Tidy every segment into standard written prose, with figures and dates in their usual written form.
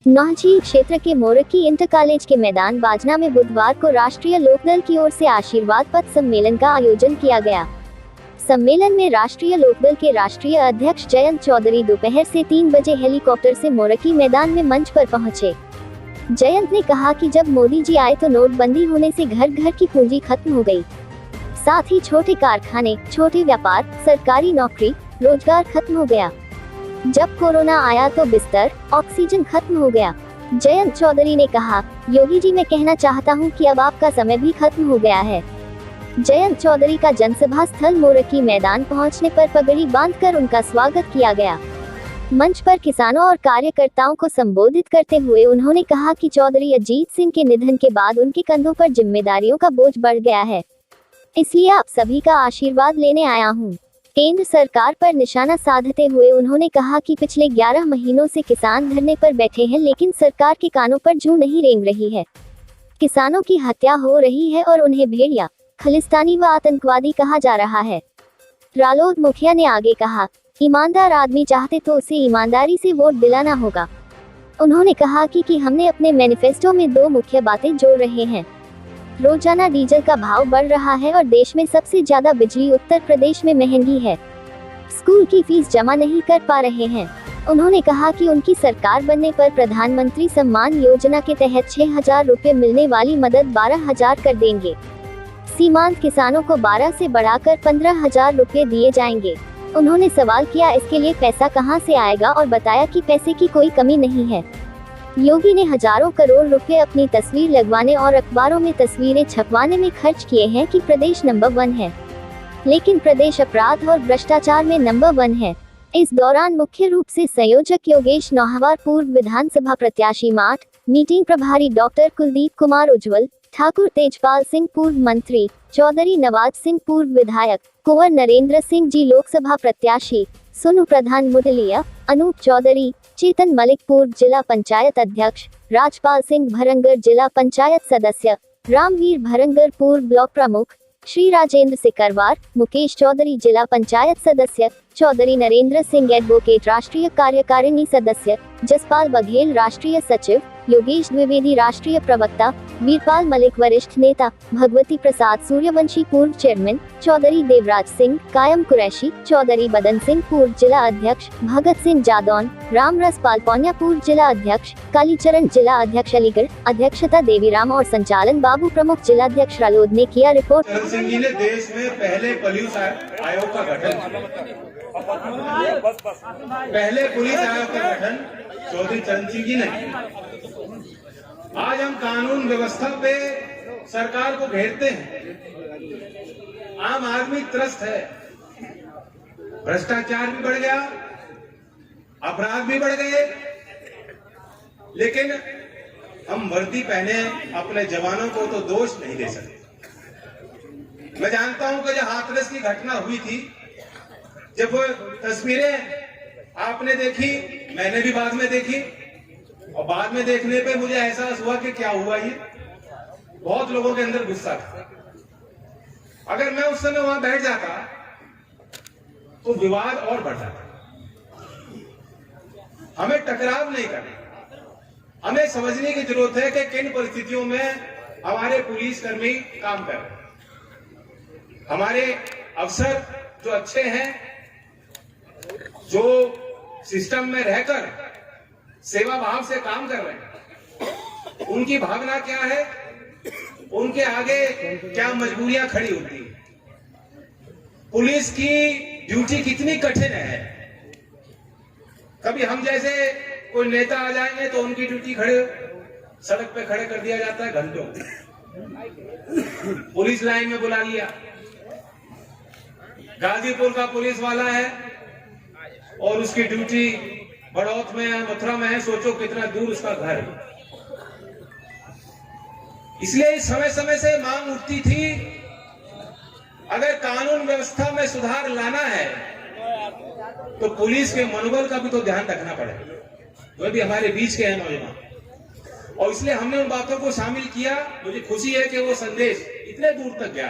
नौझील क्षेत्र के मोरकी inter college के मैदान बाजना में बुधवार को राष्ट्रीय लोकदल की ओर से आशीर्वाद पत्र सम्मेलन का आयोजन किया गया। सम्मेलन में राष्ट्रीय लोकदल के राष्ट्रीय अध्यक्ष जयंत चौधरी दोपहर से 3 बजे हेलीकॉप्टर से मोरकी मैदान में मंच पर पहुंचे। जयंत ने कहा कि जब मोदी जी आए तो नोटबंदी होने से घर घर की पूंजी खत्म हो गई, साथ ही छोटे कारखाने, छोटे व्यापार, सरकारी नौकरी, रोजगार खत्म हो गया। जब कोरोना आया तो बिस्तर, ऑक्सीजन खत्म हो गया। जयंत चौधरी ने कहा, योगी जी मैं कहना चाहता हूं कि अब आपका समय भी खत्म हो गया है। जयंत चौधरी का जनसभा स्थल मोरकी मैदान पहुंचने पर पगड़ी बांधकर उनका स्वागत किया गया। मंच पर किसानों और कार्यकर्ताओं को संबोधित करते हुए उन्होंने कहा कि चौधरी अजीत सिंह के निधन के बाद उनके कंधों पर जिम्मेदारियों का बोझ बढ़ गया है, इसलिए आप सभी का आशीर्वाद लेने आया हूं। केंद्र सरकार पर निशाना साधते हुए उन्होंने कहा कि पिछले 11 महीनों से किसान धरने पर बैठे हैं, लेकिन सरकार के कानों पर जूं नहीं रेंग रही है। किसानों की हत्या हो रही है और उन्हें भेड़िया, खलिस्तानी व आतंकवादी कहा जा रहा है। रालोद मुखिया ने आगे कहा, ईमानदार आदमी चाहते तो उसे ईमानदारी से वोट दिलाना होगा। उन्होंने कहा कि हमने अपने मैनिफेस्टो में 2 मुख्य बातें जोड़ रहे हैं। रोजाना डीजल का भाव बढ़ रहा है और देश में सबसे ज्यादा बिजली उत्तर प्रदेश में महंगी है। स्कूल की फीस जमा नहीं कर पा रहे हैं। उन्होंने कहा कि उनकी सरकार बनने पर प्रधानमंत्री सम्मान योजना के तहत 6,000 रुपए मिलने वाली मदद 12,000 कर देंगे। सीमांत किसानों को 12 से बढ़ाकर 15,000 रुपए दिए जाएंगे। उन्होंने सवाल किया, इसके लिए पैसा कहां से आएगा, और बताया कि पैसे की कोई कमी नहीं है। योगी ने हजारों करोड़ रुपए अपनी तस्वीर लगवाने और अखबारों में तस्वीरें छपवाने में खर्च किए हैं कि प्रदेश नंबर 1 है, लेकिन प्रदेश अपराध और भ्रष्टाचार में नंबर 1 है। इस दौरान मुख्य रूप से संयोजक योगेश नौहवार, पूर्व विधानसभा प्रत्याशी माठ, मीटिंग प्रभारी डॉक्टर कुलदीप कुमार उज्ज्वल, ठाकुर तेजपाल सिंह पूर्व मंत्री, चौधरी नवाज सिंह पूर्व विधायक, कुंवर नरेंद्र सिंह जी लोकसभा प्रत्याशी, सोनू प्रधान मुडलिया, अनूप चौधरी, चेतन मलिक पूर्व जिला पंचायत अध्यक्ष, राजपाल सिंह भरंगर जिला पंचायत सदस्य, रामवीर भरंगर पूर्व ब्लॉक प्रमुख, श्री राजेंद्र सिकरवार, मुकेश चौधरी जिला पंचायत सदस्य, चौधरी नरेंद्र सिंह एडवोकेट राष्ट्रीय कार्यकारिणी सदस्य, जसपाल बघेल राष्ट्रीय सचिव, योगेश द्विवेदी राष्ट्रीय प्रवक्ता, वीरपाल मलिक वरिष्ठ नेता, भगवती प्रसाद सूर्यवंशी पूर्व चेयरमैन, चौधरी देवराज सिंह, कायम कुरैशी, चौधरी बदन सिंह पूर्व जिला अध्यक्ष, भगत सिंह जादौन, रामरस पाल पौन्या पूर्व जिला अध्यक्ष, कालीचरण जिला अध्यक्ष अलीगढ़, अध्यक्षता देवीराम और संचालन बाबू प्रमुख जिलाध्यक्ष रालोद ने किया। रिपोर्ट। सिंह जी ने देश में पहले पुलिस आयोग का गठन किया। पहले पुलिस आयोग का गठन चौधरी चरण सिंह जी ने किया। आज हम कानून व्यवस्था पे सरकार को घेरते हैं। आम आदमी त्रस्त है, भ्रष्टाचार भी बढ़ गया, अपराध भी बढ़ गए, लेकिन हम वर्दी पहने अपने जवानों को तो दोष नहीं दे सकते। मैं जानता हूं कि जब हाथरस की घटना हुई थी, जब वो तस्वीरें आपने देखी, मैंने भी बाद में देखी, और बाद में देखने पे मुझे एहसास हुआ कि क्या हुआ ये। बहुत लोगों के अंदर गुस्सा था। अगर मैं उस समय वहां बैठ जाता तो विवाद और बढ़ जाता। हमें टकराव नहीं करना। हमें समझने की जरूरत है कि किन परिस्थितियों में हमारे पुलिसकर्मी काम कर रहे हैं। हमारे अफसर जो अच्छे हैं, जो सिस्टम में रहकर सेवा भाव से काम कर रहे हैं, उनकी भावना क्या है, उनके आगे क्या मजबूरियां खड़ी होती है, पुलिस की ड्यूटी कितनी कठिन है। कभी हम जैसे कोई नेता आ जाएंगे तो उनकी ड्यूटी सड़क पे खड़े कर दिया जाता है घंटों, पुलिस लाइन में बुला लिया। गाजीपुर का पुलिस वाला है और उसकी ड्यूटी बड़ौत में है, मथुरा में है, सोचो कितना दूर उसका घर है। इसलिए समय समय से मांग उठती थी, अगर कानून व्यवस्था में सुधार लाना है तो पुलिस के मनोबल का भी तो ध्यान रखना पड़ेगा। वे भी हमारे बीच के हैं नौजवान, और इसलिए हमने उन बातों को शामिल किया। मुझे खुशी है कि वो संदेश इतने दूर तक गया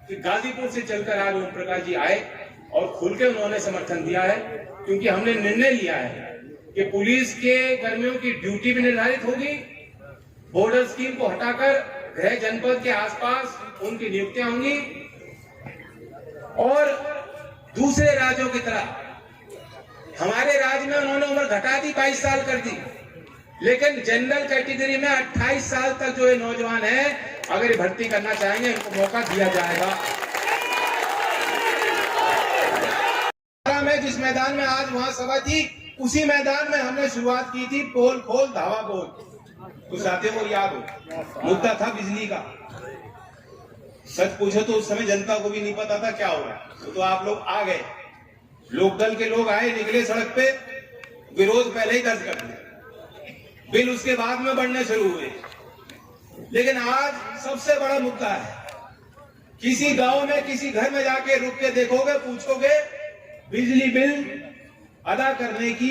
कि गाजीपुर से चलकर आज ओम प्रकाश जी आए और खुल के उन्होंने समर्थन दिया है, क्योंकि हमने निर्णय लिया है कि पुलिस के कर्मियों की ड्यूटी भी निर्धारित होगी, बॉर्डर स्कीम को हटाकर गृह जनपद के आसपास उनकी नियुक्तियां होंगी और दूसरे राज्यों की तरह हमारे राज्य में उन्होंने उम्र घटा दी, 22 साल कर दी, लेकिन जनरल कैटेगरी में 28 साल तक जो ये नौजवान है अगर भर्ती करना चाहेंगे इनको मौका दिया जाएगा। में जिस मैदान में आज वहां सभा थी उसी मैदान में हमने शुरुआत की थी पोल खोल धावा बोल। कुछ साथियों को याद हो, मुद्दा था बिजली का। सच पूछो तो उस समय जनता को भी नहीं पता था क्या हो रहा है, तो आप लोग आ गए, लोकदल के लोग आए, निकले सड़क पे, विरोध पहले ही दर्ज कर दिया, बिल उसके बाद में बढ़ने शुरू हुए। लेकिन आज सबसे बड़ा मुद्दा है, किसी गांव में किसी घर में जाके रुक के देखोगे, पूछोगे, बिजली बिल अदा करने की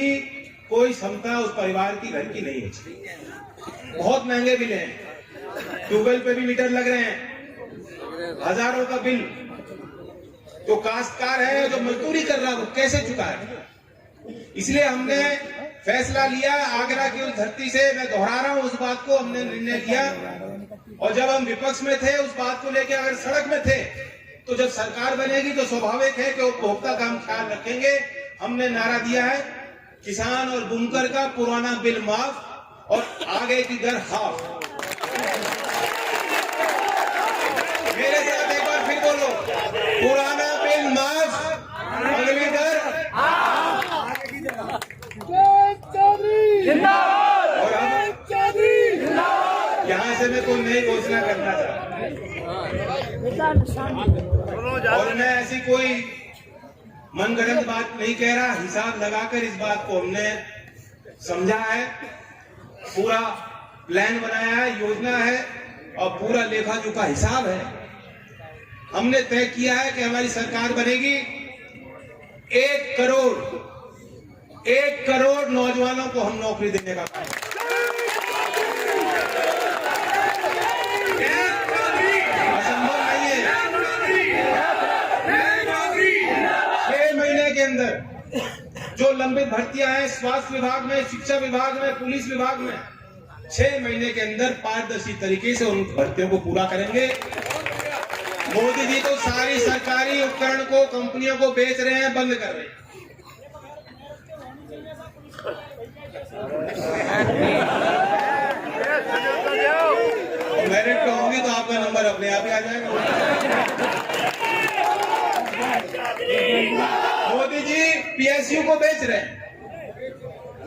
कोई क्षमता उस परिवार की घर की नहीं है। बहुत महंगे बिल हैं, ट्यूबवेल पे भी मीटर लग रहे हैं, हजारों का बिल। जो काश्तकार है, जो मजदूरी कर रहा है, वो कैसे चुकाए? इसलिए हमने फैसला लिया, आगरा की उस धरती से, मैं दोहरा रहा हूं उस बात को, हमने निर्णय लिया। और जब हम विपक्ष में थे, उस बात को लेकर अगर सड़क में थे, तो जब सरकार बनेगी तो स्वाभाविक है कि उपभोक्ता का हम ख्याल रखेंगे। हमने नारा दिया है, किसान और बुनकर का पुराना बिल माफ और आगे की दर हाफ। मेरे साथ एक बार फिर बोलो, पुराना बिल माफ, अगली दर और यहाँ से मैं कोई नई घोषणा करना चाहता और मैं ऐसी कोई मनगढ़ंत बात नहीं कह रहा। हिसाब लगाकर इस बात को हमने समझा है, पूरा प्लान बनाया है, योजना है और पूरा लेखा जोखा हिसाब है। हमने तय किया है कि हमारी सरकार बनेगी, 1 करोड़ नौजवानों को हम नौकरी देने का काम। असंभव नहीं है। 6 महीने के अंदर जो लंबित भर्तियां हैं स्वास्थ्य विभाग में, शिक्षा विभाग में, पुलिस विभाग में, 6 महीने के अंदर पारदर्शी तरीके से उन भर्तियों को पूरा करेंगे। मोदी जी तो सारी सरकारी उपकरण को कंपनियों को बेच रहे हैं, बंद कर रहे हैं। मेरिट पे होंगी तो आपका नंबर अपने आप ही आ जाएगा। मोदी जी पीएसयू को बेच रहे हैं।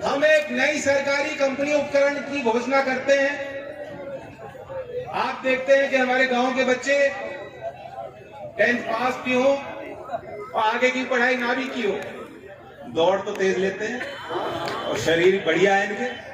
हम एक नई सरकारी कंपनी उपकरण की घोषणा करते हैं। आप देखते हैं कि हमारे गांव के बच्चे 10th पास भी हो और आगे की पढ़ाई ना भी की हो, दौड़ तो तेज लेते हैं और शरीर बढ़िया है इनके।